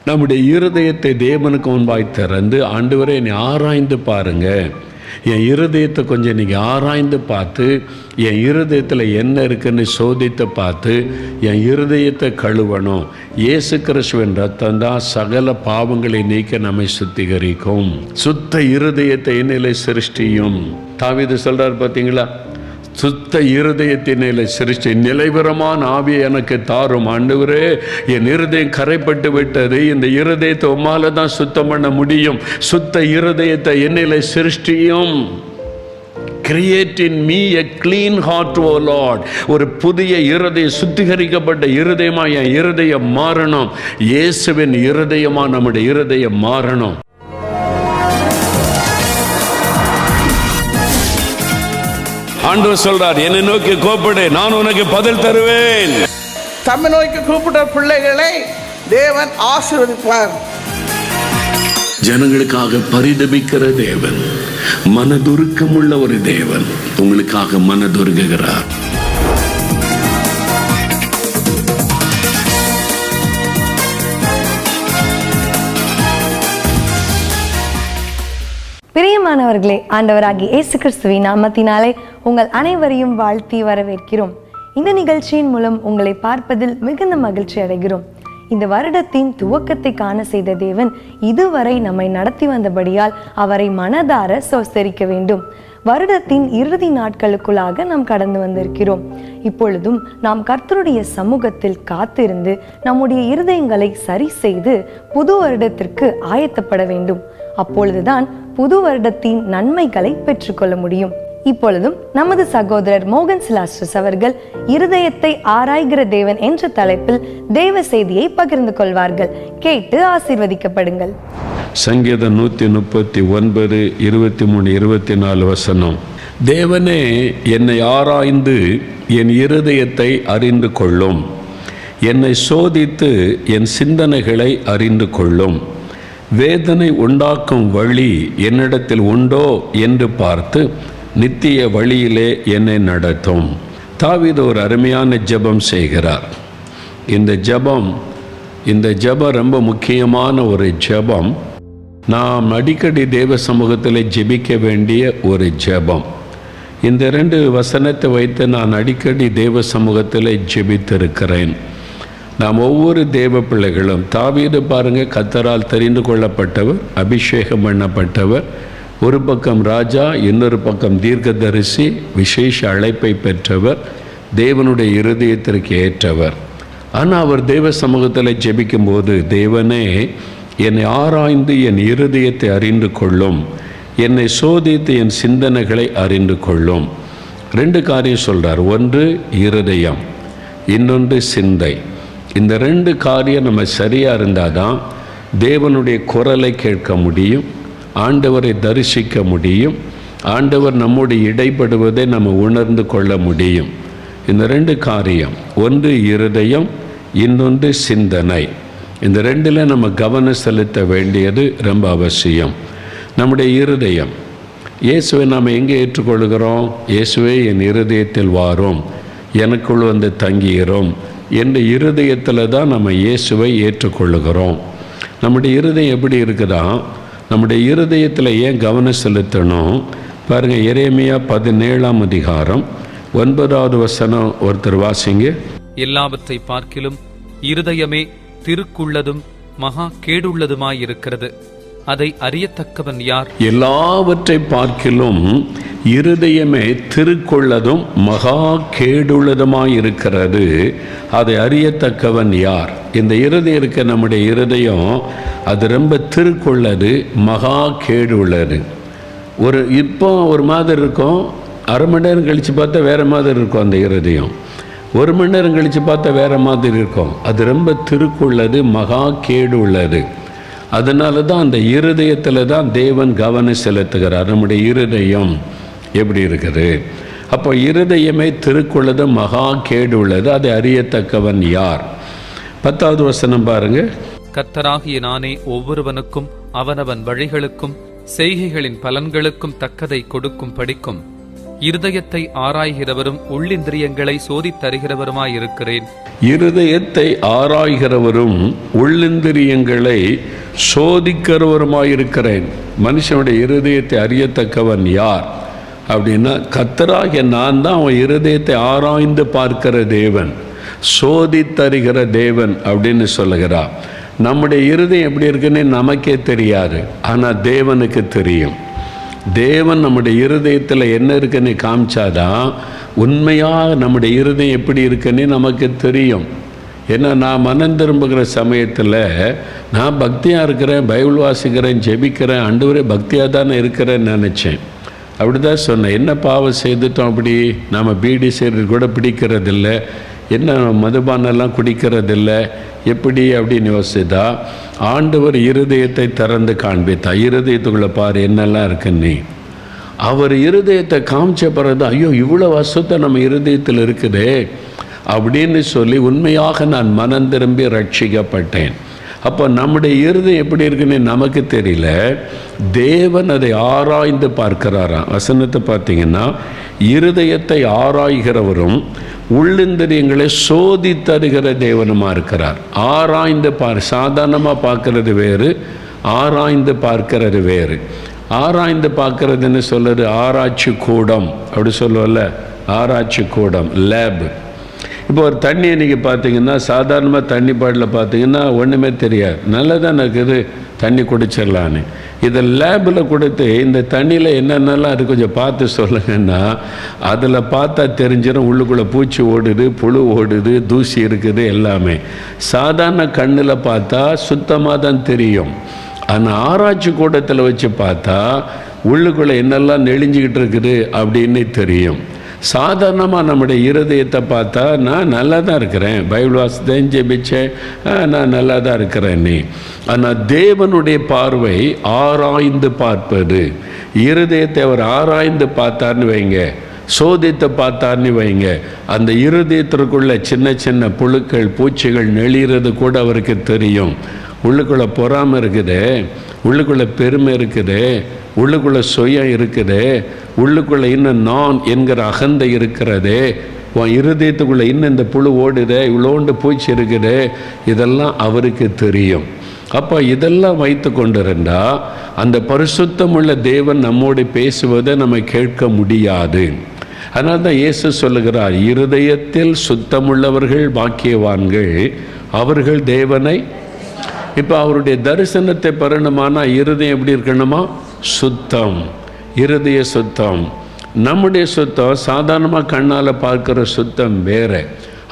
நம்முடைய இருதயத்தை தேவனுக்கு முன்பாய் திறந்து, ஆண்டவரே என்னை ஆராய்ந்து பாருங்க, என் இருதயத்தை கொஞ்சம் நீங்கள் ஆராய்ந்து பார்த்து, என் இருதயத்தில் என்ன இருக்குன்னு சோதித்து பார்த்து என் இருதயத்தை கழுவணும். இயேசு கிறிஸ்துவின் ரத்தம் தான் சகல பாவங்களை நீக்க நம்மை சுத்திகரிக்கும். சுத்த இருதயத்தை என்னிலே சிருஷ்டியும். தாவீது சொல்றார் பார்த்தீங்களா, சுத்த இருதயத்தினிலே சிருஷ்டி, நிலைவரமான ஆவியை எனக்கு தாரும். ஆண்டவரே, என் இருதயம் கரைப்பட்டு விட்டது, இந்த இருதயத்தை உம்மால தான் சுத்தம் பண்ண முடியும். சுத்த இருதயத்தை என்னிலே சிருஷ்டியும். Create in me a clean heart, O Lord. ஒரு புதிய இருதயம், சுத்திகரிக்கப்பட்ட இருதயமா என் இருதயம் மாறணும். இயேசுவின் இருதயமா நம்முடைய இருதயம் மாறணும். ஆண்டவர் சொல்றார், என்னை நோக்கி கூப்பிடு, நான் உனக்கு பதில் தருவேன். தம்மை நோக்கி கூப்பிட்ட பிள்ளைகளை தேவன் ஆசீர்வதிப்பார். ஜனங்களுக்காக பரிதபிக்கிற தேவன், மனதுருக்கமுள்ள ஒரு தேவன் உங்களுக்காக மனதுருகுகிறார். பிரியமானவர்களே, ஆண்டவராகிய இயேசு கிறிஸ்துவின் நாமத்தினாலே உங்கள் அனைவரையும் வாழ்த்தி வரவேற்கிறோம். இந்த நிகழ்ச்சியின் மூலம் உங்களை பார்ப்பதில் மிகுந்த மகிழ்ச்சி அடைகிறோம். இந்த வருடத்தின் துவக்கத்தை காண செய்த தேவன் இதுவரை நம்மை நடத்தி வந்தபடியால் அவரை மனதார ஸ்தோத்திரிக்க வேண்டும். வருடத்தின் இறுதி நாட்களுக்குள்ளாக நாம் கடந்து வந்திருக்கிறோம். இப்பொழுதும் நாம் கர்த்தருடைய சமூகத்தில் காத்திருந்து நம்முடைய இருதயங்களை சரி செய்து புது வருடத்திற்கு ஆயத்தப்பட வேண்டும். அப்பொழுதுதான் புது வருடத்தின் நன்மைகளை பெற்றுக்கொள்ள முடியும். இப்பொழுதும் நமது சகோதரர் மோகன் சிலாஸ்டர்ஸ் அவர்கள் இருதயத்தை ஆராய்கிற தேவன் என்ற தலைப்பில் தேவ செய்தியை பகிர்ந்து கொள்வார்கள். கேட்டு ஆசீர்வதிக்கப்படுங்கள். சங்கீதம் 139, 23, 24 வசனம். தேவனே, என்னை ஆராய்ந்து என் இருதயத்தை அறிந்து கொள்ளும். என்னை சோதித்து என் சிந்தனைகளை அறிந்து கொள்ளும். வேதனை உண்டாக்கும் வழி என்னிடத்தில் உண்டோ என்று பார்த்து நித்திய வழியிலே என்னை நடத்தும். தாவீது ஒரு அருமையான ஜெபம் செய்கிறார். இந்த ஜெபம் ரொம்ப முக்கியமான ஒரு ஜெபம். நாம் அடிக்கடி தேவ சமூகத்தில் ஜெபிக்க வேண்டிய ஒரு ஜெபம். இந்த 2 வசனத்தை வைத்து நான் அடிக்கடி தேவ சமூகத்தில் ஜெபித்திருக்கிறேன். நாம் ஒவ்வொரு தேவ பிள்ளைகளும், தாவீது பாருங்க, கர்த்தரால் தெரிந்து கொள்ளப்பட்டவர், அபிஷேகம் பண்ணப்பட்டவர், ஒரு பக்கம் ராஜா, இன்னொரு பக்கம் தீர்க்கதரிசி, விசேஷ அழைப்பை பெற்றவர், தேவனுடைய இருதயத்திற்கு ஏற்றவர். ஆனால் அவர் தேவ சமூகத்தில் ஜெபிக்கும் போது, தேவனே, என்னை ஆராய்ந்து என் இருதயத்தை அறிந்து கொள்ளும், என்னை சோதித்து என் சிந்தனைகளை அறிந்து கொள்ளும். 2 காரியம் சொல்றார். ஒன்று இருதயம், இன்னொன்று சிந்தை. இந்த 2 காரியம் நம்ம சரியாக இருந்தால் தான் தேவனுடைய குரலை கேட்க முடியும், ஆண்டவரை தரிசிக்க முடியும், ஆண்டவர் நம்முடைய இடைப்படுவதை நம்ம உணர்ந்து கொள்ள முடியும். இந்த 2 காரியம், ஒன்று இருதயம், இன்னொன்று சிந்தனை. இந்த 2ல் நம்ம கவனம் செலுத்த வேண்டியது ரொம்ப அவசியம். நம்முடைய இருதயம், இயேசுவை நாம் எங்கே ஏற்றுக்கொள்கிறோம்? இயேசுவே என் இருதயத்தில் வாரும், எனக்குள் வந்து தங்குகிறோம் என்ற இருதயத்தில் தான் நம்ம இயேசுவை ஏற்றுக்கொள்ளுகிறோம். நம்முடைய இருதயம் எப்படி இருக்குதா? நம்முடைய இருதயத்தில் ஏன் கவனம் செலுத்தணும் பாருங்கள். எரேமியா 17ஆம் அதிகாரம் 9வது வசனம் ஒருத்தர் வாசிங்க. எல்லாவற்றை பார்க்கிலும் இருதயமே திருக்குள்ளதும் மகா கேடுள்ளதுமாயிருக்கிறது, அதை அறியத்தக்கவன் யார்? எல்லாவற்றை பார்க்கிலும் இருதயமே திருக்குள்ளதும் மகா கேடுள்ளதுமாயிருக்கிறது, அதை அறியத்தக்கவன் யார்? இந்த இருதயம் இருக்க நம்முடைய இருதயம், அது ரொம்ப திருக்குள்ளது, மகா கேடு உள்ளது. இப்போ ஒரு மாதிரி இருக்கும், அரை மணி நேரம் கழித்து பார்த்தா வேறு மாதிரி இருக்கும். அந்த இருதயம் 1 மணி நேரம் கழித்து பார்த்தா வேறு மாதிரி இருக்கும். அது ரொம்ப திருக்குள்ளது, மகா கேடு உள்ளது. அதனால தான் அந்த இருதயத்தில் தான் தேவன் கவனம் செலுத்துகிறார். நம்முடைய இருதயம் எப்படி இருக்குது? அப்போ இருதயமே திருக்குள்ளது, மகா கேடு உள்ளது, அதை அறியத்தக்கவன் யார்? 10வது வசனம் பாருங்க. கர்த்தராகிய நானே ஒவ்வொருவனுக்கும் அவனவன் வழிகளுக்கும் செய்கைகளின் பலன்களுக்கும் தக்கதை கொடுக்கும் படிக்கும் இருதயத்தை ஆராய்கிறவரும் உள்ளிந்திரியங்களை சோதித்தருகிறவருமாயிருக்கிறேன். இருதயத்தை ஆராய்கிறவரும் உள்ளிந்திரியங்களை சோதிக்கிறவருமாயிருக்கிறேன். மனுஷனுடைய இருதயத்தை அறியத்தக்கவன் யார் அப்படின்னா, கர்த்தராகிய நான் தான் அவன் இருதயத்தை ஆராய்ந்து பார்க்கிற தேவன், சோதித்தருகிற தேவன் அப்படின்னு சொல்லுகிறார். நம்முடைய இருதயம் எப்படி இருக்குன்னு நமக்கே தெரியாது, ஆனால் தேவனுக்கு தெரியும். தேவன் நம்முடைய இருதயத்தில் என்ன இருக்குன்னு காமிச்சாதான் உண்மையாக நம்முடைய இருதயம் எப்படி இருக்குன்னு நமக்கு தெரியும். ஏன்னா நான் மனம் திரும்புகிற சமயத்தில் நான் பக்தியாக இருக்கிறேன், பைபிள் வாசிக்கிறேன், ஜெபிக்கிறேன், ஆண்டவரே பக்தியாக தானே இருக்கிறேன்னு நினச்சேன். அப்படி தான் சொன்னேன். என்ன பாவம் செய்துட்டோம் அப்படி? நம்ம பீடி செய்கிறது கூட பிடிக்கிறதில்ல, என்ன மதுபானெல்லாம் குடிக்கிறதில்ல, எப்படி அப்படின்னு யோசித்தா ஆண்டவர் இருதயத்தை திறந்து காண்பித்தா. இருதயத்துக்குள்ளே பாரு என்னெல்லாம் இருக்குன்னு. அவர் இருதயத்தை காமிச்ச பிறகு ஐயோ இவ்வளோ அசுத்தம் நம்ம இருதயத்தில் இருக்குதே அப்படின்னு சொல்லி உண்மையாக நான் மனம் திரும்பி ரட்சிக்கப்பட்டேன். அப்போ நம்முடைய இருதயம் எப்படி இருக்குன்னு நமக்கு தெரியல, தேவன் அதை ஆராய்ந்து பார்க்கிறாராம். வசனத்தை பார்த்தீங்கன்னா, இருதயத்தை ஆராய்கிறவரும் உள்ளிந்திரியங்களை சோதித்தருகிற தேவனுமா இருக்கிறார். ஆராய்ந்து சாதாரணமாக பார்க்கறது வேறு, ஆராய்ந்து பார்க்கிறது வேறு. ஆராய்ந்து பார்க்கறதுன்னு சொல்லுறது ஆராய்ச்சி கூடம் அப்படி சொல்லுவோம்ல, ஆராய்ச்சி கூடம், லேப். இப்போ ஒரு தண்ணியை நீங்கள் பார்த்தீங்கன்னா, சாதாரணமாக தண்ணி பாட்டில் பார்த்தீங்கன்னா ஒன்றுமே தெரியாது, நல்லதானே இருக்குது, தண்ணி குடிச்சிடலான்னு. இதை லேபில் கொடுத்து இந்த தண்ணியில் என்னென்னலாம் இருக்குது கொஞ்சம் பார்த்து சொல்லுங்கன்னா, அதில் பார்த்தா தெரிஞ்சிடும் உள்ளுக்குள்ளே பூச்சி ஓடுது, புழு ஓடுது, தூசி இருக்குது எல்லாமே. சாதாரண கண்ணில் பார்த்தா சுத்தமாக தான் தெரியும். ஆனால் ஆராய்ச்சி கூடத்தில் வச்சு பார்த்தா உள்ளுக்குள்ளே என்னெல்லாம் நெளிஞ்சிக்கிட்டு இருக்குது அப்படின்னு தெரியும். சாதாரணமாக நம்முடைய இருதயத்தை பார்த்தா நான் நல்லா தான் இருக்கிறேன், பைபிள் வாசித்தேன், ஜெபிச்சேன், நான் நல்லா தான் இருக்கிறேன் நீ. ஆனால் தேவனுடைய பார்வை ஆராய்ந்து பார்ப்பது. இருதயத்தை அவர் ஆராய்ந்து பார்த்தார்னு வைங்க, சோதித்து பார்த்தார்னு வைங்க, அந்த இருதயத்திற்குள்ள சின்ன சின்ன புழுக்கள் பூச்சிகள் நெளிகிறது கூட அவருக்கு தெரியும். உள்ளுக்குள்ளே பொறாமை இருக்குது, உள்ளுக்குள்ளே பெருமை இருக்குது, உள்ளுக்குள்ளே சுயம் இருக்குது, உள்ளுக்குள்ளே இன்னும் நான் என்கிற அகந்தை இருக்கிறது, உன் இருதயத்துக்குள்ளே இன்னும் இந்த புழு ஓடுது, இவ்வளோண்டு பூச்சி இருக்குது, இதெல்லாம் அவருக்கு தெரியும். அப்போ இதெல்லாம் வைத்து கொண்டிருந்தா அந்த பரிசுத்தமுள்ள தேவன் நம்மோடு பேசுவதை நம்ம கேட்க முடியாது. அதனால தான் இயேசு சொல்லுகிறார், இருதயத்தில் சுத்தமுள்ளவர்கள் பாக்கியவான்கள், அவர்கள் தேவனை. இப்போ அவருடைய தரிசனத்தை பெறணுமானா இருதயம் எப்படி இருக்கணுமா? சுத்தம், இருதய சுத்தம். நம்முடைய சுத்தம் சாதாரணமாக கண்ணால் பார்க்குற சுத்தம் வேறு.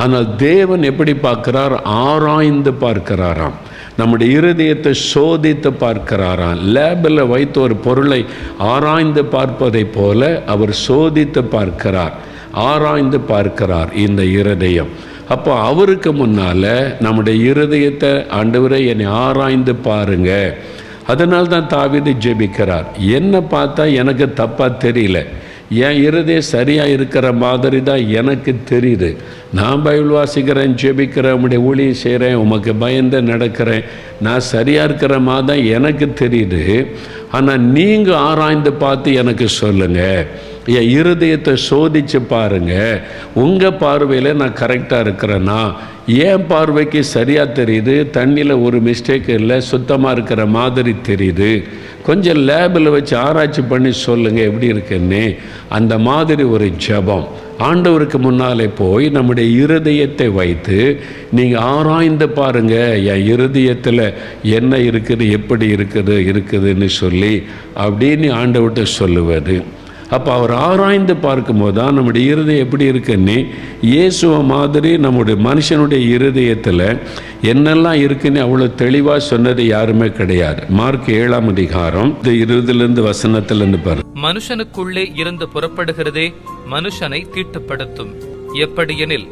ஆனால் தேவன் எப்படி பார்க்கிறார்? ஆராய்ந்து பார்க்கிறாராம். நம்முடைய இருதயத்தை சோதித்து பார்க்கிறாராம். லேபில் வைத்து ஒரு பொருளை ஆராய்ந்து பார்ப்பதை போல அவர் சோதித்து பார்க்கிறார், ஆராய்ந்து பார்க்கிறார் இந்த இருதயம். அப்போ அவருக்கு முன்னால் நம்முடைய இருதயத்தை ஆண்டவரே என்னை ஆராய்ந்து பாருங்க. அதனால் தான் தாவீது ஜெபிக்கிறார், என்னை பார்த்தா எனக்கு தப்பாக தெரியல, என் இருதயம் சரியாக இருக்கிற மாதிரி தான் எனக்கு தெரியுது. நான் பைபிள் வாசிக்கிறேன், ஜெபிக்கிறேன், உம்முடைய ஊழியம் செய்கிறேன், உமக்கு பயந்து நடக்கிறேன், நான் சரியாக இருக்கிற மாதிரி தான் எனக்கு தெரியுது. ஆனால் நீங்கள் ஆராய்ந்து பார்த்து எனக்கு சொல்லுங்கள், என் இருதயத்தை சோதித்து பாருங்கள், உங்கள் பார்வையில் நான் கரெக்டாக இருக்கிறேன்னா? என் பார்வைக்கு சரியாக தெரியுது, தண்ணியில் ஒரு மிஸ்டேக் இல்லை, சுத்தமாக இருக்கிற மாதிரி தெரியுது, கொஞ்சம் லேபில் வச்சு ஆராய்ச்சி பண்ணி சொல்லுங்கள் எப்படி இருக்குன்னு. அந்த மாதிரி ஒரு ஜெபம் ஆண்டவருக்கு முன்னாலே போய் நம்முடைய இருதயத்தை வைத்து நீங்கள் ஆராய்ந்து பாருங்கள், என் இருதயத்தில் என்ன இருக்குது, எப்படி இருக்குதுன்னு சொல்லி அப்படின்னு ஆண்டவர்கிட்ட சொல்லுவது. அப்போ அவர் ஆராய்ந்து பார்க்கும்போது தான் நம்முடைய இருதயம் எப்படி இருக்குன்னு, இயேசுவை மாதிரி நம்முடைய மனுஷனுடைய இருதயத்தில் என்னெல்லாம் இருக்குன்னு அவ்வளோ தெளிவாக சொன்னது யாருமே கிடையாது. மார்க் 7ஆம் அதிகாரம் 20 வசனத்திலிருந்து பாரு. மனுஷனுக்குள்ளே இருந்து புறப்படுகிறதே மனுஷனை தீட்டுப்படுத்தும். எப்படியெனில்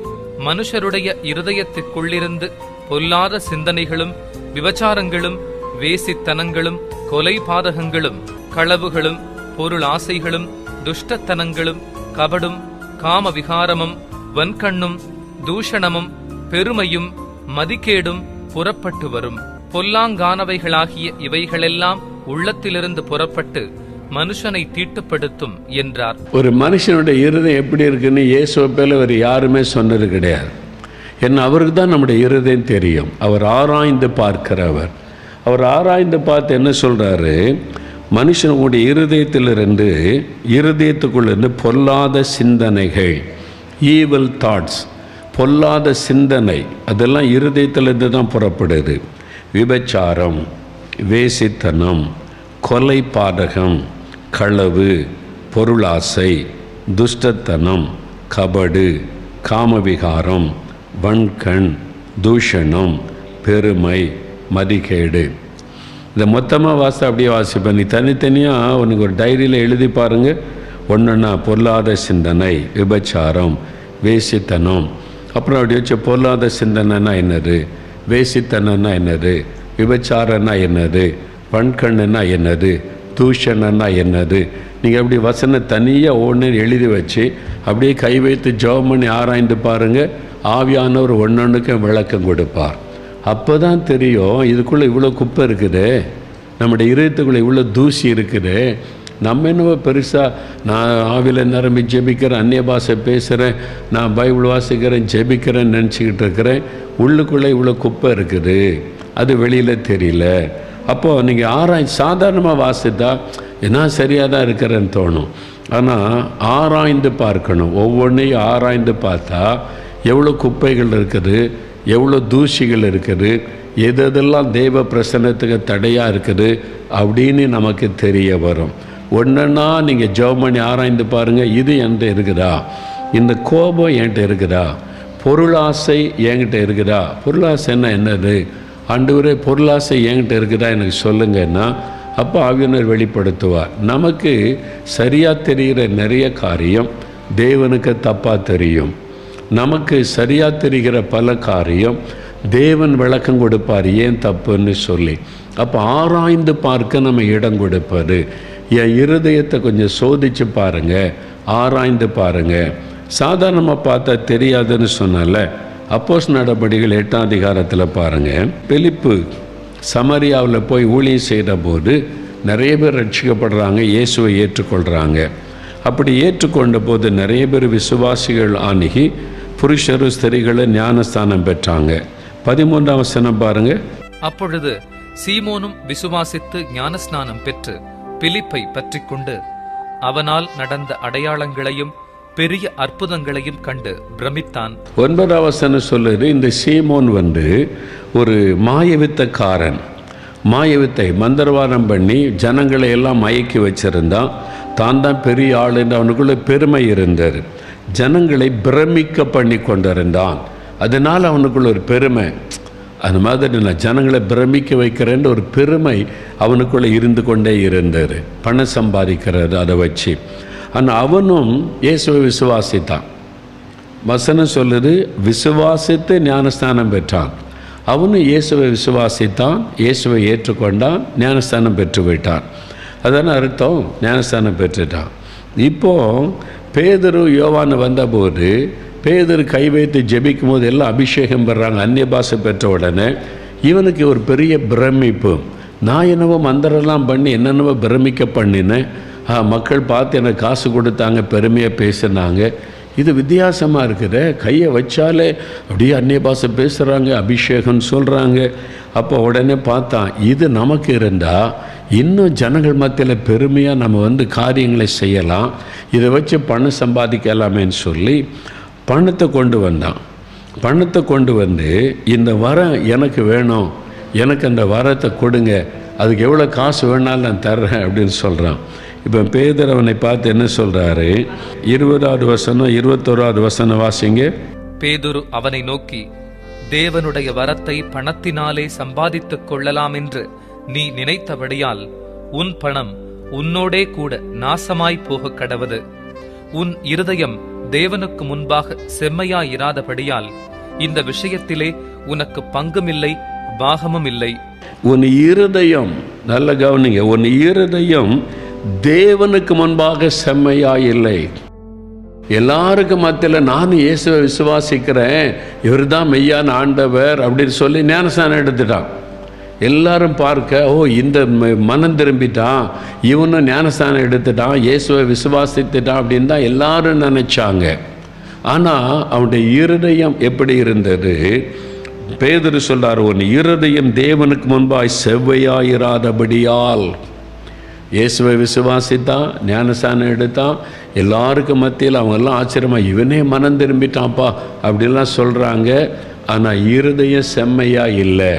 மனுஷருடைய இருதயத்திற்குள்ளிருந்து பொல்லாத சிந்தனைகளும், விபச்சாரங்களும், வேசித்தனங்களும், கொலை பாதகங்களும், களவுகளும், பொருள் ஆசைகளும், துஷ்டத்தனங்களும், கபடும், காம விகாரமும், வன்கண்ணும், தூஷணமும், பெருமையும், மதிக்கேடும் புறப்பட்டு வரும். பொல்லாங்கானவைகளாகிய இவைகளெல்லாம் உள்ளத்திலிருந்து புறப்பட்டு மனுஷனை தீட்டுப்படுத்தும் என்றார். ஒரு மனுஷனுடைய இருதயம் எப்படி இருக்குன்னு இயேசுவை போல அவர் யாருமே சொன்னது கிடையாது. ஏன்னா அவருக்கு தான் நம்முடைய இருதயம் தெரியும். அவர் ஆராய்ந்து பார்க்கிறவர். அவர் ஆராய்ந்து பார்த்து என்ன சொல்கிறாரு, மனுஷனுடைய இருதயத்திலிருந்து இருதயத்துக்குள்ளேருந்து பொல்லாத சிந்தனைகள், ஈவில் தாட்ஸ், பொல்லாத சிந்தனை, அதெல்லாம் இருதயத்திலிருந்து தான் புறப்படுது. விபச்சாரம், வேசித்தனம், கொலை பாதகம், களவு, பொருளாசை, துஷ்டத்தனம், கபடு, காமவிகாரம், வன்கண், தூஷணம், பெருமை, மதிகேடு. இதை மொத்தமாக அப்படியே வாசிப்பேன். நீ தனித்தனியாக உனக்கு ஒரு டைரியில் எழுதி பாருங்கள். ஒன்றுன்னா பொல்லாத சிந்தனை, விபச்சாரம், வேசித்தனம். அப்புறம் அப்படி வச்ச பொல்லாத சிந்தனைன்னா என்னது, வேசித்தனன்னா என்னது, விபச்சாரன்னா என்னது, வன்கண்ணுன்னா என்னது, தூஷணன்னா என்னது. நீங்கள் அப்படி வசனம் தனியாக ஒன்று எழுதி வச்சு அப்படியே கை வைத்து ஜெபம் பண்ணி ஆராய்ந்து பாருங்கள். ஆவியானவர் ஒன்னொன்றுக்கு விளக்கம் கொடுப்பார். அப்போ தான் தெரியும் இதுக்குள்ளே இவ்வளோ குப்பை இருக்குது, நம்முடைய இதயத்துக்குள்ளே இவ்வளோ தூசி இருக்குது. நம்ம என்னவோ பெருசாக நான் ஆவியில் நிரம்பி ஜெபிக்கிறேன், அந்நிய பாஷை பேசுகிறேன், நான் பைபிள் வாசிக்கிறேன், ஜெபிக்கிறேன்னு நினச்சிக்கிட்டு இருக்கிறேன். உள்ளுக்குள்ளே இவ்வளோ குப்பை இருக்குது, அது வெளியில் தெரியல. அப்போது நீங்கள் சாதாரணமாக வாசித்தா நான் சரியாக தான் இருக்கிறேன்னு தோணும். ஆனால் ஆராய்ந்து பார்க்கணும். ஒவ்வொன்றையும் ஆராய்ந்து பார்த்தா எவ்வளோ குப்பைகள் இருக்குது, எவ்வளோ தூசிகள் இருக்குது, எதெல்லாம் தெய்வ பிரசன்னத்துக்கு தடையாக இருக்குது அப்படின்னு நமக்கு தெரிய வரும். ஒன்றுன்னா நீங்கள் ஜெபம் பண்ணி ஆராய்ந்து பாருங்கள். இது என்கிட்ட இருக்குதா, இந்த கோபம் என்கிட்ட இருக்குதா, பொருளாசை என்கிட்ட இருக்குதா. பொருளாசைன்னா என்னது, ஆண்டவரே பொருளாசை என்கிட்ட இருக்குதா எனக்கு சொல்லுங்கன்னா அப்போ ஆவியானவர் வெளிப்படுத்துவார். நமக்கு சரியாக தெரிகிற நிறைய காரியம் தேவனுக்கு தப்பாக தெரியும். நமக்கு சரியாக தெரிகிற பல காரியம் தேவன் விளக்கம் கொடுப்பார் ஏன் தப்புன்னு சொல்லி. அப்போ ஆராய்ந்து பார்க்க நம்ம இடம் கொடுப்பார். என் இருதயத்தை கொஞ்சம் சோதித்து பாருங்கள், ஆராய்ந்து பாருங்கள். சாதாரணமாக பார்த்தா தெரியாதுன்னு சொன்னால அப்போஸ்தலர் நடபடிகள் 8ஆம் அதிகாரத்தில் பாருங்கள். பிலிப்பு சமரியாவில் போய் ஊழியம் செய்த போது நிறைய பேர் ரட்சிக்கப்படுறாங்க, இயேசுவை ஏற்றுக்கொள்கிறாங்க. அப்படி ஏற்றுக்கொண்ட போது நிறைய பேர் விசுவாசிகள் ஆணுகி புருஷரும் ஸ்திரீகளும் ஞானஸ்தானம் பெற்றாங்க. 13ஆம் வசனம் பாருங்க. அப்பொழுது சீமோனும் விசுவாசித்து ஞானஸ்நானம் பெற்று பிலிப்பை பற்றி கொண்டு அவனால் நடந்த அடையாளங்களையும் பெரிய அற்புதங்களையும் கண்டு பிரமித்தான். 9ஆம் வசனம் சொல்லுது, இந்த சீமோன் ஒரு மாயவித்தக்காரன், மாயவித்தை மந்திரவாதம் பண்ணி ஜனங்களை எல்லாம் மயக்கி வச்சிருந்தான். தான் தான் பெரிய ஆள் என்று அவனுக்குள்ள பெருமை இருந்தார். ஜனங்களை பிரமிக்க பண்ணி கொண்டிருந்தான். அதனால் அவனுக்குள்ள ஒரு பெருமை, அந்த மாதிரி நான் ஜனங்களை பிரமிக்க வைக்கிறேன்னு ஒரு பெருமை அவனுக்குள்ளே இருந்து கொண்டே இருந்தார். பணம் சம்பாதிக்கிறது அதை வச்சு. ஆனால் அவனும் இயேசுவை விசுவாசித்தான். வசனம் சொல்லுது, விசுவாசித்து ஞானஸ்தானம் பெற்றான். அவனும் இயேசுவை விசுவாசித்தான், இயேசுவை ஏற்றுக்கொண்டான், ஞானஸ்தானம் பெற்று விட்டான். அதான அர்த்தம், ஞானஸ்தானம் பெற்றுட்டான். இப்போது பேதுரு யோவான் வந்தபோது பேதுரு கை வைத்து ஜெபிக்கும் போது எல்லாம் அபிஷேகம் பெறாங்க. அந்நிய பாஷை பெற்ற உடனே இவனுக்கு ஒரு பெரிய பிரமிப்பு. நான் என்னவோ மந்திரெல்லாம் பண்ணி என்னென்னவோ பிரமிக்க பண்ணினேன், மக்கள் பார்த்து எனக்கு காசு கொடுத்தாங்க, பெருமையாக பேசினாங்க. இது வித்தியாசமாக இருக்குது. கையை வச்சாலே அப்படியே அந்நிய பாஷை பேசுகிறாங்க, அபிஷேகம்னு சொல்கிறாங்க. அப்போ உடனே பார்த்தான், இது நமக்கு இருந்தால் இன்னும் ஜனங்கள் மத்தியில் பெருமையாக நம்ம காரியங்களை செய்யலாம், இதை வச்சு பணம் சம்பாதிக்கலாமேன்னு சொல்லி பணத்தை கொண்டு வந்தான். பணத்தை கொண்டு வந்து இந்த வரம் எனக்கு வேணும், எனக்கு அந்த வரத்தை கொடுங்க, அதுக்கு எவ்வளோ காசு வேணாலும் நான் தர்றேன் அப்படின்னு சொல்கிறான். இப்போ பேதுரு அவனை பார்த்து என்ன சொல்கிறாரு, 20வது வசனம் 21வது வசனம் வாசிங்க. பேதுரு அவனை நோக்கி, தேவனுடைய வரத்தை பணத்தினாலே சம்பாதித்துக் கொள்ளலாம் என்று நீ நினைத்தபடியால் உன் பணம் உன்னோடே கூட நாசமாய் போக கடவது. உன் இருதயம் தேவனுக்கு முன்பாக செம்மையாயிராதபடியால் இந்த விஷயத்திலே உனக்கு பங்குமில்லை, பாகமும் இல்லை. உன் இருதயம், நல்ல கவனிங்க, உன் இருதயம் தேவனுக்கு முன்பாக செம்மையாயில்லை. எல்லாருக்கும் மத்தியில் நான் இயேசுவை விசுவாசிக்கிறேன், இவர் தான் மெய்யான ஆண்டவர் அப்படின்னு சொல்லி ஞானஸ்நானம் எடுத்துட்டான். எல்லாரும் பார்க்க, ஓ இந்த மனம் திரும்பிட்டான், இவனும் ஞானஸ்தானம் எடுத்துட்டான், இயேசுவை விசுவாசித்துட்டான் அப்படின்னு தான் எல்லாரும் நினைச்சாங்க. ஆனால் அவனுடைய இருதயம் எப்படி இருந்தது? பேதுரு சொல்றார், உன் இருதயம் தேவனுக்கு முன்பாய் செவ்வையாயிராதபடியால். இயேசுவை விசுவாசித்தான், ஞானஸ்தானம் எடுத்தான், எல்லாருக்கும் மத்தியில் அவங்க எல்லாம் ஆச்சரியமா, இவனே மனம் திரும்பிட்டான்ப்பா அப்படின்லாம் சொல்கிறாங்க. ஆனால் இருதயம் செம்மையா இல்லை,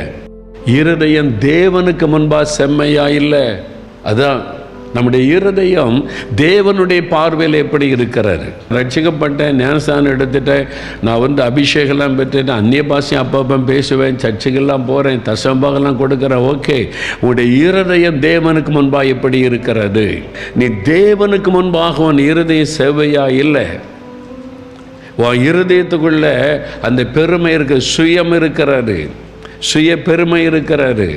இருதயம் தேவனுக்கு முன்பா செம்மையா இல்லை. அதான் நம்முடைய இருதயம் தேவனுடைய பார்வையில் எப்படி இருக்கிறாரு. ரட்சிக்கப்பட்டேன், ஞானஸ்தானம் எடுத்துட்டேன், நான் அபிஷேகம்லாம் பெற்றுட்டேன், அந்நிய பாஷையும் அப்பப்போ பேசுவேன், சர்ச்சுக்கெல்லாம் போகிறேன், தசம்பாகெல்லாம் கொடுக்குறேன், ஓகே. உன்னுடைய இருதயம் தேவனுக்கு முன்பாக எப்படி இருக்கிறது? நீ தேவனுக்கு முன்பாக உன் இருதயம் செவ்வையா இல்லை. உன் இருதயத்துக்குள்ள அந்த பெருமை இருக்கு, சுயம் இருக்கிறாரு, சுய பெருமை இருக்கிறாரு.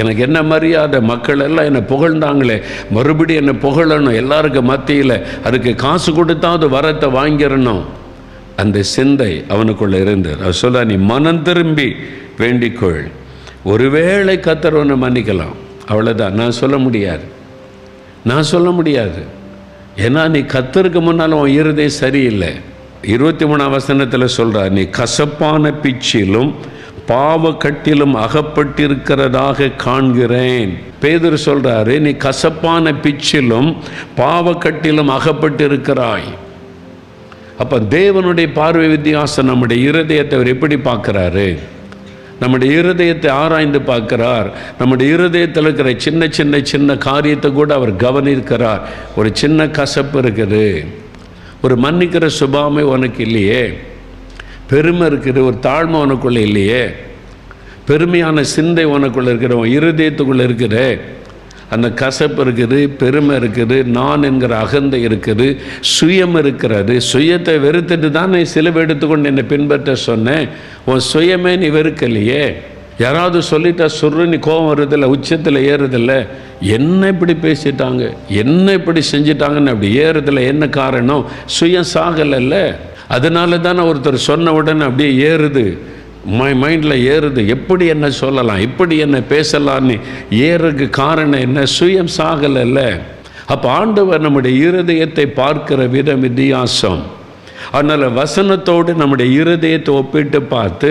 எனக்கு என்ன மரியாதை, மக்கள் எல்லாம் என்னை புகழ்ந்தாங்களே, மறுபடியும் என்னை புகழணும் எல்லாருக்கும் மத்தியில், அதுக்கு காசு கொடுத்தாவது வரத்தை வாங்கிடணும். அந்த சிந்தை அவனுக்குள்ளே இருந்தது. அவர் சொல்ல, நீ மனம் திரும்பி வேண்டிக்கொள், ஒருவேளை கர்த்தர் ஒன்று மன்னிக்கலாம், அவ்வளோதான். நான் சொல்ல முடியாது. ஏன்னா நீ கர்த்தருக்கு முன்னால் உன் இருதயம் சரியில்லை. 23ஆம் வசனத்தில் சொல்கிறார், நீ கசப்பான பிச்சிலும் பாவக்கட்டிலும் அகப்பட்டிருக்கிறதாக காண்கிறேன். பேதுரு சொல்றாரு, நீ கசப்பான பிச்சிலும் பாவக்கட்டிலும் அகப்பட்டிருக்கிறாய். அப்ப தேவனுடைய பார்வை வித்தியாசம். நம்முடைய இருதயத்தை அவர் எப்படி பார்க்கிறாரு? நம்முடைய இருதயத்தை ஆராய்ந்து பார்க்கிறார். நம்முடைய இருதயத்தில் இருக்கிற சின்ன சின்ன சின்ன காரியத்தை கூட அவர் கவனிக்கிறார். ஒரு சின்ன கசப்பு இருக்குது, ஒரு மன்னிக்கிற சுபாவமே உனக்கு இல்லையே, பெருமை இருக்குது, ஒரு தாழ்மை உனக்குள்ளே இல்லையே, பெருமையான சிந்தை உனக்குள்ளே இருக்கிற இருதயத்துக்குள்ளே இருக்கிற அந்த கசப்பு இருக்குது, பெருமை இருக்குது, நான் என்கிற அகந்தை இருக்குது, சுயம் இருக்கிறது. சுயத்தை வெறுத்துட்டு தான் நீ சிலுவை எடுத்துக்கொண்டு என்னை பின்பற்ற சொன்னேன். உன் சுயமே நீ வெறுக்கலையே. யாராவது சொல்லிட்டா நீ கோபம் வருதில்ல, உச்சத்தில் ஏறுதில்ல, என்ன இப்படி பேசிட்டாங்க, என்ன இப்படி செஞ்சிட்டாங்கன்னு அப்படி ஏறுதில்ல. என்ன காரணம்? சுயம் சாகலைல்ல. அதனால தானே ஒருத்தர் சொன்ன உடனே அப்படியே ஏறுது, மைண்டில் ஏறுது, எப்படி என்ன சொல்லலாம், எப்படி என்ன பேசலான்னு ஏறுறதுக்கு காரணம் என்ன? சுயம் சாகலைல்ல. அப்போ ஆண்டவர் நம்முடைய இருதயத்தை பார்க்கிற விதம் வித்தியாசம். அதனால் வசனத்தோடு நம்முடைய இருதயத்தை ஒப்பிட்டு பார்த்து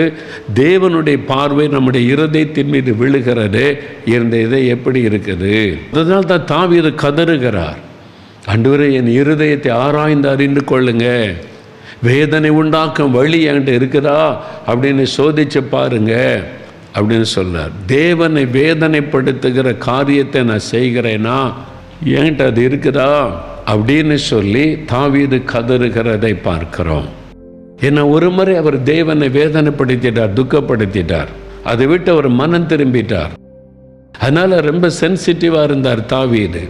தேவனுடைய பார்வை நம்முடைய இருதயத்தின் மீது விழுகிறது. இருந்த இதை எப்படி இருக்குது? அதனால் தான் தாவீது கதறுகிறார், ஆண்டவரே என் இருதயத்தை ஆராய்ந்து அறிந்து கொள்ளுங்க, வேதனை உண்டாக்கும் வழி என்கிட்ட இருக்குதா அப்படின்னு சோதிச்சு பாருங்க அப்படின்னு சொன்னார். தேவனை வேதனைப்படுத்துகிற காரியத்தை நான் செய்கிறேன்னா என்கிட்ட அது இருக்குதா அப்படின்னு சொல்லி தாவீது கதறுகிறதை பார்க்கிறோம். ஏன்னா ஒரு முறை அவர் தேவனை வேதனைப்படுத்திட்டார், துக்கப்படுத்திட்டார், அதை விட்டு அவர் மனம் திரும்பிட்டார். அதனால ரொம்ப சென்சிட்டிவா இருந்தார் தாவீது.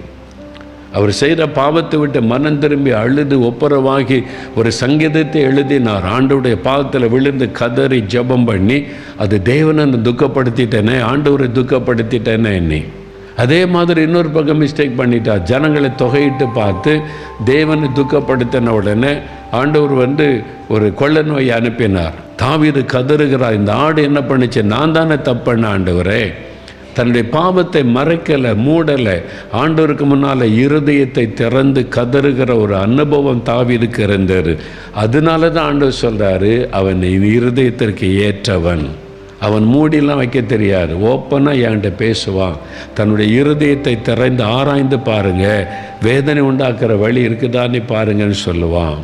அவர் செய்த பாவத்தை விட்டு மனம் திரும்பி அழுது ஒப்புரவாகி ஒரு சங்கீதத்தை எழுதினார். ஆண்டவருடைய பாவத்தில் விழுந்து கதறி ஜெபம் பண்ணி, அது தேவனை துக்கப்படுத்திட்டேனே, ஆண்டவரை துக்கப்படுத்திட்டேனே என்னை. அதே மாதிரி இன்னொரு பக்கம் மிஸ்டேக் பண்ணிட்டார். ஜனங்களை தொகையிட்டு பார்த்து தேவனை துக்கப்படுத்தின உடனே ஆண்டவர் ஒரு கொள்ளை நோயை அனுப்பினார். தாவீது கதறுகிறார், இந்த ஆடு என்ன பண்ணுச்சு, நான் தானே தப்பண்ண ஆண்டவரே. தன்னுடைய பாவத்தை மறைக்கலை, மூடலை, ஆண்டவருக்கு முன்னால் இருதயத்தை திறந்து கதறுகிற ஒரு அனுபவம் தாவீதுக்கு இருந்தது. அதனால தான் ஆண்டவர் சொல்கிறாரு, அவன் இருதயத்திற்கு ஏற்றவன். அவன் மூடிலாம் வைக்க தெரியாது, ஓப்பனாக என்கிட்ட பேசுவான். தன்னுடைய இருதயத்தை திறந்து ஆராய்ந்து பாருங்க, வேதனை உண்டாக்குற வழி இருக்குதான்னு பாருங்கன்னு சொல்லுவான்.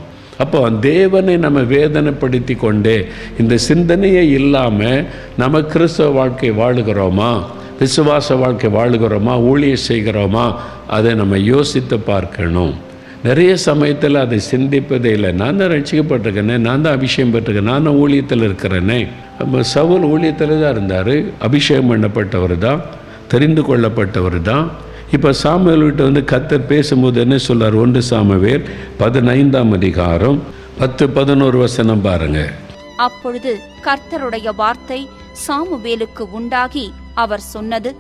அப்போ தேவனை நம்ம வேதனைப்படுத்தி கொண்டே இந்த சிந்தனையே இல்லாமல் நம்ம கிறிஸ்தவ வாழ்க்கை வாழுகிறோமா, விசுவாச வாழ்க்கை வாழுகிறோமா, ஊழியம் செய்கிறோமா, அதை நம்ம யோசித்து பார்க்கணும். நிறைய சமயத்தில் அதை சிந்திப்பதே இல்லை. நான் தான் ரட்சிக்கப்பட்டிருக்கேனே, நான் தான் அபிஷேகம் பெற்றிருக்கேன், நான் தான் ஊழியத்தில் இருக்கிறேனே. சவுல் ஊழியத்தில் தான் இருந்தார், அபிஷேகம் பண்ணப்பட்டவர் தான், தெரிந்து கொள்ளப்பட்டவர் தான். இப்போ சாமுவேல் விட்டு கர்த்தர் பேசும்போது என்ன சொல்றார்? 1 சாமுவேல் 15ஆம் அதிகாரம் 10-11 வசனம் பாருங்க. அப்பொழுது கர்த்தருடைய வார்த்தை சாமுவேலுக்கு உண்டாகி அவர் சொன்னது,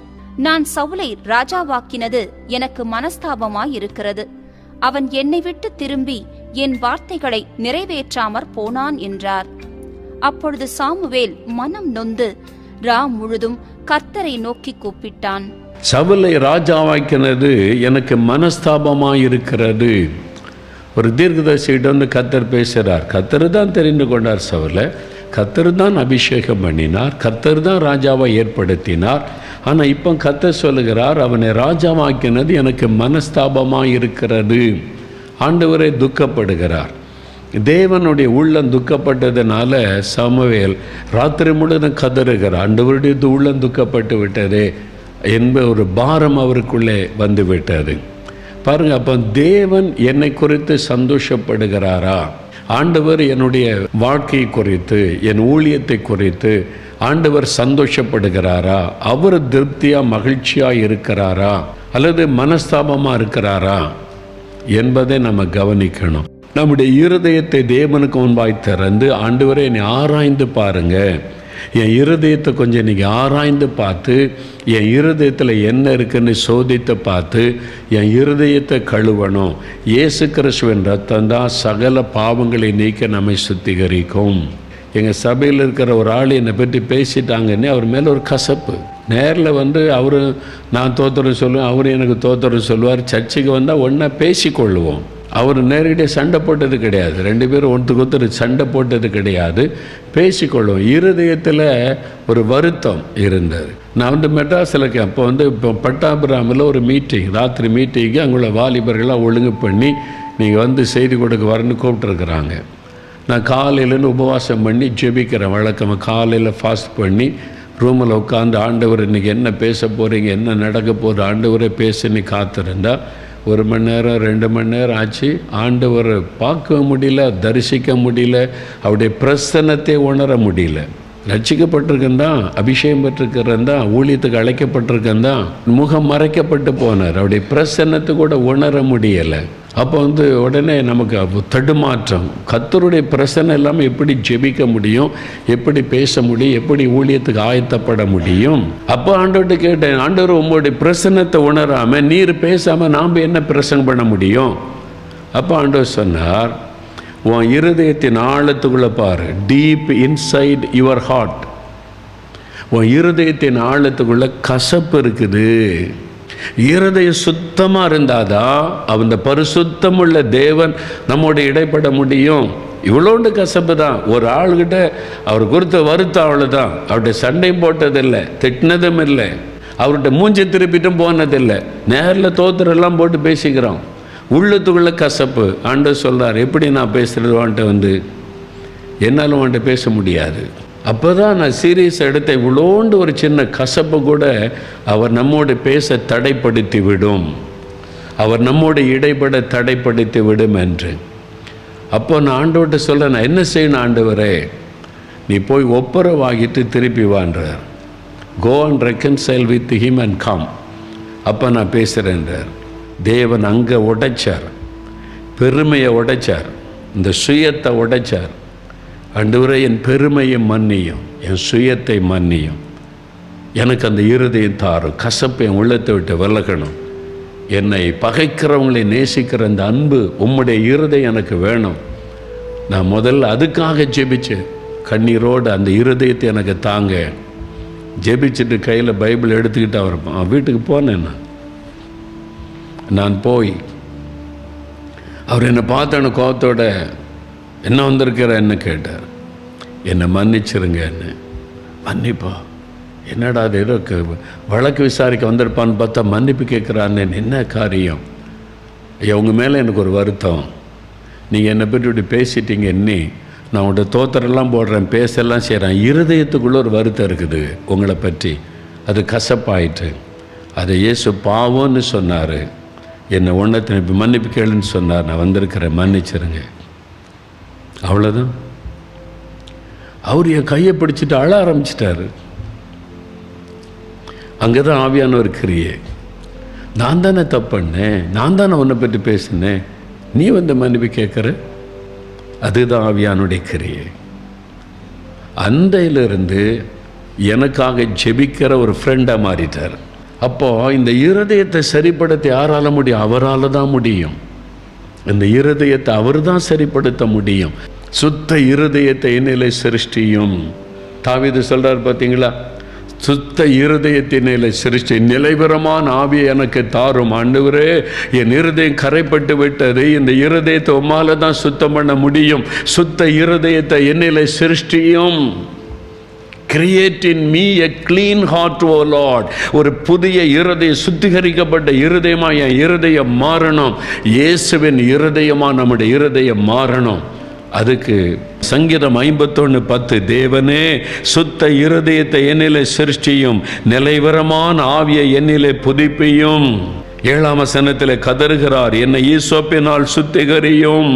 நான் சவுலை ராஜாவாக்கினது எனக்கு மனஸ்தாபமாயிருக்கிறது. அவன் என்னை விட்டு திரும்பி என் வார்த்தைகளை நிறைவேற்றாமற் போனான் என்றார். அப்பொழுது சாமுவேல் மனம் நொந்து, ரா முழுதும் கர்த்தரை நோக்கி கூப்பிட்டான். சவுலை ராஜாவாக்கினது எனக்கு மனஸ்தாபமாயிருக்கிறது. ஒரு தீர்க்கதரிசியிடம் வந்து கர்த்தர் பேசுகிறார். கர்த்தர் தான் தெரிந்து கொண்டார் சவுலை, கர்த்தர் தான் அபிஷேகம் பண்ணினார், கர்த்தர் தான் ராஜாவை ஏற்படுத்தினார். ஆனால் இப்போ கர்த்தர் சொல்லுகிறார், அவனை ராஜாவாக்கினது எனக்கு மனஸ்தாபமாயிருக்கிறது. ஆண்டவரே துக்கப்படுகிறார். தேவனுடைய உள்ளம் துக்கப்பட்டதுனால சாமுவேல் ராத்திரி முழுவதும் கதறுகிறார். ஆண்டவருடைய உள்ளம் துக்கப்பட்டு விட்டது என்ப ஒரு பாரம் அவருக்குள்ளே வந்து விட்டது. பாருங்க, அப்போ தேவன் என்னை குறித்து சந்தோஷப்படுகிறாரா? ஆண்டவர் என்னுடைய வாழ்க்கை குறித்து, என் ஊழியத்தை குறித்து ஆண்டவர் சந்தோஷப்படுகிறாரா? அவர் திருப்தியாக மகிழ்ச்சியாக இருக்கிறாரா அல்லது மனஸ்தாபமாக இருக்கிறாரா என்பதை நம்ம கவனிக்கணும். நம்முடைய இருதயத்தை தேவனுக்கு முன்பாய் திறந்து, ஆண்டவரை என்னை ஆராய்ந்து பாருங்க, என் இருதயத்தை கொஞ்சம் நீங்கள் ஆராய்ந்து பார்த்து, என் இருதயத்தில் என்ன இருக்குன்னு சோதித்து பார்த்து என் இருதயத்தை கழுவணும். இயேசு கிறிஸ்துவின் ரத்தம் தான் சகல பாவங்களை நீக்க நம்மை சுத்திகரிக்கும். எங்கள் சபையில் இருக்கிற ஒரு ஆள் என்னை பற்றி பேசிட்டாங்கன்னு அவர் மேலே ஒரு கசப்பு. நேரில் வந்து அவர் நான் தோத்திரம் சொல்லுவேன், அவர் எனக்கு தோத்திரம் சொல்லுவார். சர்ச்சுக்கு வந்தால் ஒன்றா பேசிக்கொள்ளுவோம். அவர் நேரடியாக சண்டை போட்டது கிடையாது, ரெண்டு பேரும் ஒருத்தருக்கு ஒருத்தர் சண்டை போட்டது கிடையாது, பேசிக்கொள்வோம். இருதயத்தில் ஒரு வருத்தம் இருந்தது. நான் வந்து மெட்ராஸில் அப்போ வந்து இப்போ பட்டாபிராமில் ஒரு மீட்டிங், ராத்திரி மீட்டிங்கு அங்குள்ள வாலிபர்களாக ஒழுங்கு பண்ணி நீங்கள் வந்து செய்தி கொடுக்க வரேன்னு கூப்பிட்டுருக்குறாங்க. நான் காலையிலேருந்து உபவாசம் பண்ணி ஜெபிக்கிறேன். வழக்கமாக காலையில் ஃபாஸ்ட் பண்ணி ரூமில் உட்காந்து ஆண்டவர் இன்றைக்கி என்ன பேச போகிறீங்க, என்ன நடக்க போகுது, ஆண்டவரே பேசுன்னு காத்திருந்தா 1 மணி நேரம் 2 மணி நேரம் ஆச்சு. ஆண்டவரை பார்க்க முடியல, தரிசிக்க முடியல, அவருடைய பிரசன்னத்தை உணர முடியல. ரட்சிக்கப்பட்டிருக்கேன் தான், அபிஷேகம் பெற்றிருக்கிறேன் தான், ஊழியத்துக்கு அழைக்கப்பட்டிருக்கேன் தான், முகம் மறைக்கப்பட்டு போனார், அவருடைய பிரசன்னத்தை கூட உணர முடியலை. அப்போ வந்து உடனே நமக்கு தடுமாற்றம். கர்த்தருடைய பிரசன்னம் இல்லாமல் எப்படி ஜெபிக்க முடியும், எப்படி பேச முடியும், எப்படி ஊழியத்துக்கு ஆயத்தப்பட முடியும்? அப்போ ஆண்டவர்கிட்ட கேட்டேன், ஆண்டவர் உங்களுடைய பிரசன்னத்தை உணராமல் நீர் பேசாமல் நாம் என்ன பிரசங்கம் பண்ண முடியும்? அப்போ ஆண்டவர் சொன்னார், உன் இருதயத்தின் ஆழத்துக்குள்ளே பாரு, டீப் இன்சைட் யுவர் ஹார்ட். உன் இருதயத்தின் ஆழத்துக்குள்ளே கசப்பு இருக்குது. இருதயம் சுத்தமாக இருந்தாதான் அந்த பரிசுத்தமுள்ள தேவன் நம்மோட இடைப்பட முடியும். இவ்வளோண்டு கசப்பு தான். ஒரு ஆள்கிட்ட அவர் குறித்த வருத்தம் அவ்வளோதான். அவருடைய சண்டையும் போட்டதில்லை, திட்டினதும் இல்லை, அவர்கிட்ட மூஞ்சி திருப்பிட்டும் போனதில்லை, நேரில் தோத்திரெல்லாம் போட்டு பேசிக்கிறோம். உள்ளத்துக்குள்ள கசப்பு. ஆண்டவர் சொல்கிறார், எப்படி நான் பேசுகிறது வான்ட்டு வந்து என்னாலும் வான்ட்டு பேச முடியாது. அப்போ தான் நான் சீரியஸ் எடுத்த இவ்வளோண்டு ஒரு சின்ன கசப்பு கூட அவர் நம்மோடு பேச தடைப்படுத்தி விடும், அவர் நம்மோடு இடைப்பட தடைப்படுத்தி விடும் என்று. அப்போ நான் ஆண்டவர்கிட்ட சொல்ல, நான் என்ன செய்யணும் ஆண்டவரே? நீ போய் ஒப்புரவாகிட்டு திருப்பி வான்றார். Go and reconcile with him and come. அப்போ நான் பேசுகிறேன்றார். தேவன் அங்கே உடைச்சார், பெருமையை உடைச்சார், இந்த சுயத்தை உடைச்சார். ஆண்டவரே, என் பெருமையை மன்னியும், என் சுயத்தை மன்னியும், எனக்கு அந்த இருதயம் தாரும், கசப்பை என் உள்ளத்தை விட்டு விலகணும், என்னை பகைக்கிறவங்களை நேசிக்கிற அந்த அன்பு உம்முடைய இருதயம் எனக்கு வேணும். நான் முதல்ல அதுக்காக ஜெபிச்சேன், கண்ணீரோடு அந்த இருதயத்தை எனக்கு தாங்க. ஜெபிச்சுட்டு கையில் பைபிள் எடுத்துக்கிட்டு அவர் வீட்டுக்கு போனேன். நான் போய் அவர் என்னை பார்த்தான கோபத்தோட, என்ன வந்திருக்கிற என்ன கேட்டார். என்னை மன்னிச்சிருங்க. என்ன மன்னிப்பா? என்னடா அது ஏதோ வழக்கு விசாரிக்க வந்திருப்பான்னு பார்த்தா மன்னிப்பு கேட்குறான்னு. என்ன காரியம்? ஐயா, உங்கள் மேலே எனக்கு ஒரு வருத்தம். நீங்கள் என்னை பற்றி இப்படி பேசிட்டீங்க. இன்னி நான் உங்கள்கிட்ட தோத்திரெல்லாம் போடுறேன், பேசலாம் செய்கிறேன், இருதயத்துக்குள்ளே ஒரு வருத்தம் இருக்குது உங்களை பற்றி, அது கசப்பாயிட்டு. அதை இயேசு பாவம்னு சொன்னார். என்னை ஒன்றத்தை இப்போ மன்னிப்பு கேளுன்னு சொன்னார். நான் வந்திருக்கிறேன், மன்னிச்சிருங்க. அவ்வளோதான். அவர் என் கையை பிடிச்சிட்டு அழ ஆரம்பிச்சிட்டாரு. அங்கே தான் ஆவியானவர் கிரியை. நான் தானே தப்பண்ணேன், நான் தானே உன்னை பற்றி பேசினேன், நீ வந்து மன்னிப்பு கேட்குற? அதுதான் ஆவியானுடைய கிரியை. அந்தையிலிருந்து எனக்காக ஜெபிக்கிற ஒரு ஃப்ரெண்டாக மாறிட்டார். அப்போது இந்த இருதயத்தை சரிப்படுத்த யாரால முடியும்? அவரால் தான் முடியும். இந்த இருதயத்தை அவர் தான் சரிப்படுத்த முடியும். சுத்த இருதயத்தை என்னிலே சிருஷ்டியும். தாவீது சொல்கிறார் பார்த்தீங்களா, சுத்த இருதயத்தினிலே சிருஷ்டி, நிலைவரமான ஆவியை எனக்கு தாரும் ஆண்டவரே. என் இருதயம் கரைப்பட்டு விட்டது, இந்த இருதயத்தை உம்மால தான் சுத்தம் பண்ண முடியும். சுத்த இருதயத்தை என்னிலே சிருஷ்டியும். Create in me a clean heart, O Lord. ஒரு புதிய இருதயம், சுத்திகரிக்கப்பட்ட இருதயமா என் இருதயம் மாறணும். இயேசுவின் இருதயமா நம்முடைய இருதயம் மாறணும். அதுக்கு சங்கீதம் 51:10, தேவனே சுத்த இருதயத்தை என்னிலே சிருஷ்டியும், நிலைவரமான ஆவியை என்னிலே புதுப்பியும். 7ஆம் வசனத்தில் கதறுகிறார், என்னை ஈசோப்பினால் சுத்திகரியும்,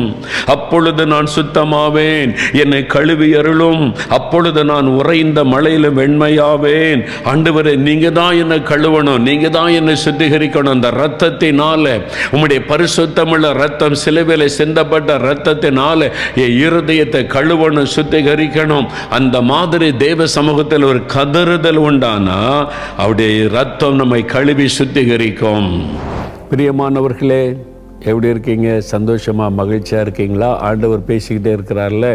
அப்பொழுது நான் சுத்தமாவேன். என்னை கழுவி அருளும், அப்பொழுது நான் உறைந்த மழையிலும் வெண்மையாவேன். ஆண்டவரே, நீங்க தான் என்னை கழுவணும், நீங்க தான் என்னை சுத்திகரிக்கணும். அந்த இரத்தத்தினால, உம்முடைய பரிசுத்தமுள்ள இரத்தம், சிலுவையிலே சிந்தப்பட்ட இரத்தத்தினால என் இருதயத்தை கழுவணும், சுத்திகரிக்கணும். அந்த மாதிரி தேவ சமூகத்தில் ஒரு கதறுதல் உண்டானா அவருடைய இரத்தம் நம்மை கழுவி சுத்திகரிக்கும். பிரியமானவர்களே, எப்படி இருக்கீங்க? சந்தோஷமாக மகிழ்ச்சியாக இருக்கீங்களா? ஆண்டவர் பேசிக்கிட்டே இருக்கிறார்ல.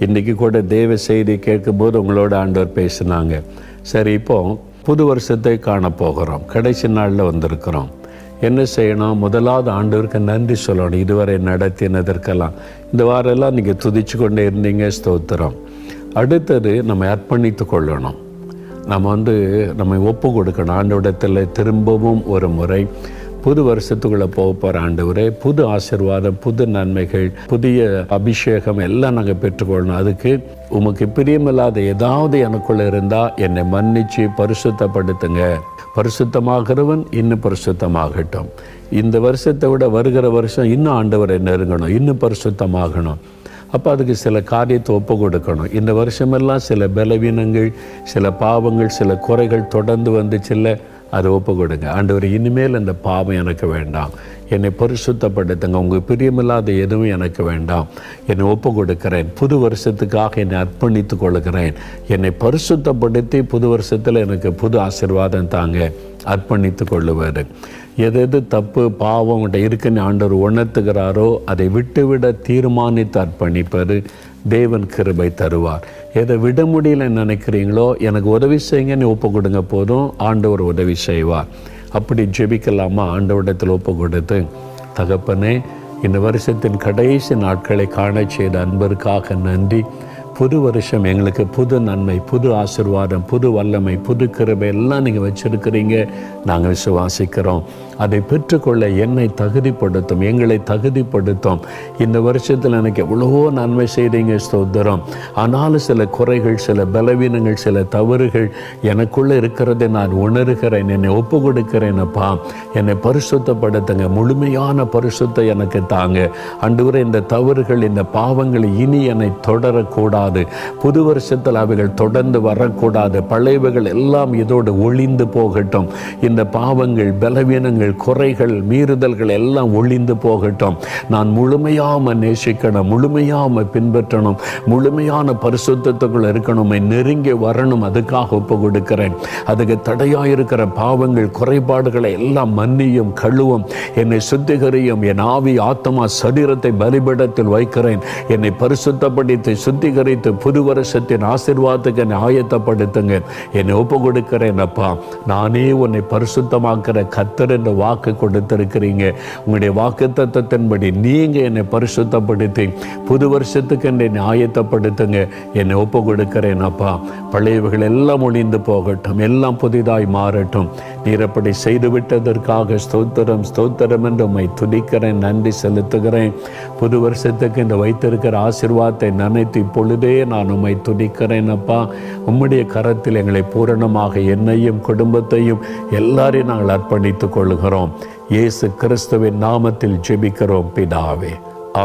இன்றைக்கி கூட தேவ செய்தி கேட்கும்போது உங்களோட ஆண்டவர் பேசினாங்க. சரி, இப்போ புது வருஷத்தை காணப்போகிறோம். கடைசி நாளில் வந்திருக்கிறோம். என்ன செய்யணும்? முதலாவது ஆண்டவருக்கு நன்றி சொல்லணும். இதுவரை நடத்தினதற்கெல்லாம் இந்த வாரெல்லாம் நீங்கள் துதிச்சு கொண்டே இருந்தீங்க, ஸ்தோத்திரம். அடுத்தது நம்ம அர்ப்பணித்து கொள்ளணும். நம்ம ஒப்பு கொடுக்கணும் ஆண்டவரிடத்தில். திரும்பவும் ஒரு முறை புது வருஷத்துக்குள்ளே போகிற ஆண்டவரே, புது ஆசீர்வாதம், புது நன்மைகள், புதிய அபிஷேகம் எல்லாம் நாங்கள் பெற்றுக்கொள்ளணும். அதுக்கு உமக்கு பிரியமில்லாத ஏதாவது எனக்குள்ளே இருந்தால் என்னை மன்னிச்சு பரிசுத்தப்படுத்துங்க. பரிசுத்தமாகிறவன் இன்னும் பரிசுத்தமாகட்டும். இந்த வருஷத்தை விட வருகிற வருஷம் இன்னும் ஆண்டவரை நெருங்கணும், இன்னும் பரிசுத்தமாகணும். அப்போ அதுக்கு சில காரியத்தை ஒப்பு கொடுக்கணும். இந்த வருஷமெல்லாம் சில பலவீனங்கள், சில பாவங்கள், சில குறைகள் தொடர்ந்து வந்துச்சுல்ல, அதை ஒப்பு கொடுங்க. ஆண்டவர், இனிமேல் அந்த பாவம் எனக்கு வேண்டாம், என்னை பரிசுத்தப்படுத்துங்க. உங்கள் பிரியமில்லாத எதுவும் எனக்கு வேண்டாம், என்னை ஒப்பு கொடுக்கிறேன். புது வருஷத்துக்காக என்னை அர்ப்பணித்து கொள்கிறேன். என்னை பரிசுத்தப்படுத்தி புது வருஷத்தில் எனக்கு புது ஆசீர்வாதம் தாங்க. அர்ப்பணித்து கொள்ளுவார். எது தப்பு பாவம் இருக்குன்னு ஆண்டவர் உணர்த்துகிறாரோ அதை விட்டுவிட தீர்மானித்து அர்ப்பணிப்பார். தேவன் கிருபை தருவார். எதை விட முடியல நினைக்கிறீங்களோ எனக்கு உதவி செய்யுங்கன்னு ஒப்பு கொடுங்க, போதும், ஆண்டவர் உதவி செய்வார். அப்படி ஜெபிக்கலாமா? ஆண்டவரிடத்தில் ஒப்பு கொடுத்து, தகப்பனே, இந்த வருஷத்தின் கடைசி நாட்களை காண செய்த அன்பருக்காக நன்றி. புது வருஷம் எங்களுக்கு புது நன்மை, புது ஆசீர்வாதம், புது வல்லமை, புது கிருபை எல்லாம் நீங்கள் வச்சிருக்கிறீங்க. நாங்கள் விசுவாசிக்கிறோம். அதை பெற்றுக்கொள்ள என்னை தகுதிப்படுத்தும், எங்களை தகுதிப்படுத்தும். இந்த வருஷத்தில் எனக்கு எவ்வளவோ நன்மை செய்தீங்க, ஸ்தோத்திரம். ஆனாலும் சில குறைகள், சில பலவீனங்கள், சில தவறுகள் எனக்குள்ளே இருக்கிறதை நான் உணர்கிறேன். என்னை ஒப்பு கொடுக்கிறேனப்பா. என்னை பரிசுத்தப்படுத்துங்க. முழுமையான பரிசுத்தை எனக்கு தாங்க. ஆண்டவரே, இந்த தவறுகள், இந்த பாவங்கள் இனி என்னை தொடரக்கூடாது. புது வருஷத்தில் அவைகள் தொடர்ந்து வரக்கூடாது. பழையவைகள் எல்லாம் இதோடு ஒளிந்து போகட்டும். இந்த பாவங்கள், பலவீனங்கள், குறைகள், மீறுதல்கள் எல்லாம் ஒளிந்து போகட்டும். நான் முழுமையாம நேசிக்கணும், முழுமையாம பின்பற்றணும், முழுமையான பரிசுத்தத்துக்குள் இருக்கணும், நெருங்கி வரணும். அதுக்காக ஒப்பு கொடுக்கிறேன். அதுக்கு தடையாயிருக்கிற பாவங்கள், குறைபாடுகளை எல்லாம் மன்னியும், கழுவும், என்னை சுத்திகரியும். என் ஆவி, ஆத்மா, சரீரத்தை பலிபீடத்தில் வைக்கிறேன். என்னை பரிசுத்தப்படுத்தி சுத்திகரித்து புது வருஷத்தின் ஆசீர்வாதத்துக்கு என்னை ஆயத்தப்படுத்துங்க. என்னை ஒப்பு கொடுக்கிறேன் அப்பா. நானே உன்னை பரிசுத்தமாக்கிற கர்த்தர் என்ற வாக்கு கொடுத்திருக்கிறீங்க. உங்களுடைய வாக்கு தத்தத்தின்படி நீங்க என்னை பரிசுத்தப்படுத்தி புது வருஷத்துக்கு என்னை ஆயத்தப்படுத்துங்க. என்னை ஒப்பு கொடுக்கிறேன் அப்பா. பழையவைகள் எல்லாம் ஒளிந்து போகட்டும், எல்லாம் புதிதாய் மாறட்டும். நீர் அப்படி செய்துவிட்டதற்காக ஸ்தோத்திரம், ஸ்தோத்திரம் என்று உம்மை துதிக்கிறேன், நன்றி செலுத்துகிறேன். புது வருஷத்துக்கு இந்த வைத்திருக்கிற ஆசீர்வாதத்தை நினைத்து இப்பொழுதே நான் உம்மை துதிக்கிறேன் அப்பா. உம்முடைய கரத்தில் எங்களை பூரணமாக, என்னையும் குடும்பத்தையும் எல்லாரையும் நாங்கள் அர்ப்பணித்துக் கொள்கிறோம். இயேசு கிறிஸ்துவின் நாமத்தில் ஜெபிக்கிறோம் பிதாவே.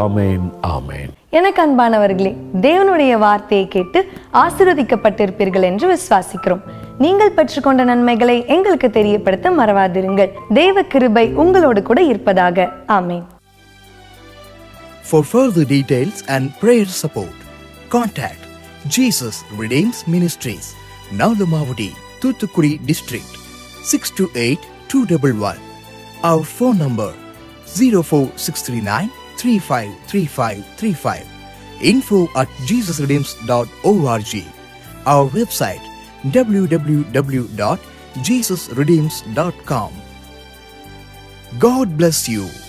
ஆமேன், ஆமேன். எனக்கு அன்பானவர்களே, தேவனுடைய வார்த்தையை கேட்டு ஆசீர்வதிக்கப்பட்டிருப்பீர்கள் என்று விசுவாசிக்கிறோம். நீங்கள் பெற்றுக்கொண்ட நன்மைகளை எங்களுக்கு தெரியப்படுத்த மறவாதிருங்கள். தேவ கிருபை உங்களோடு கூட இருப்பதாக. ஆமேன். For further details and prayer support, contact Jesus Redeems Ministries, Nalamavadi, Thuthukudi District, 628-211. Our phone number 04639 353535. info@jesusredeems.org. Our website www.jesusredeems.com. God bless you.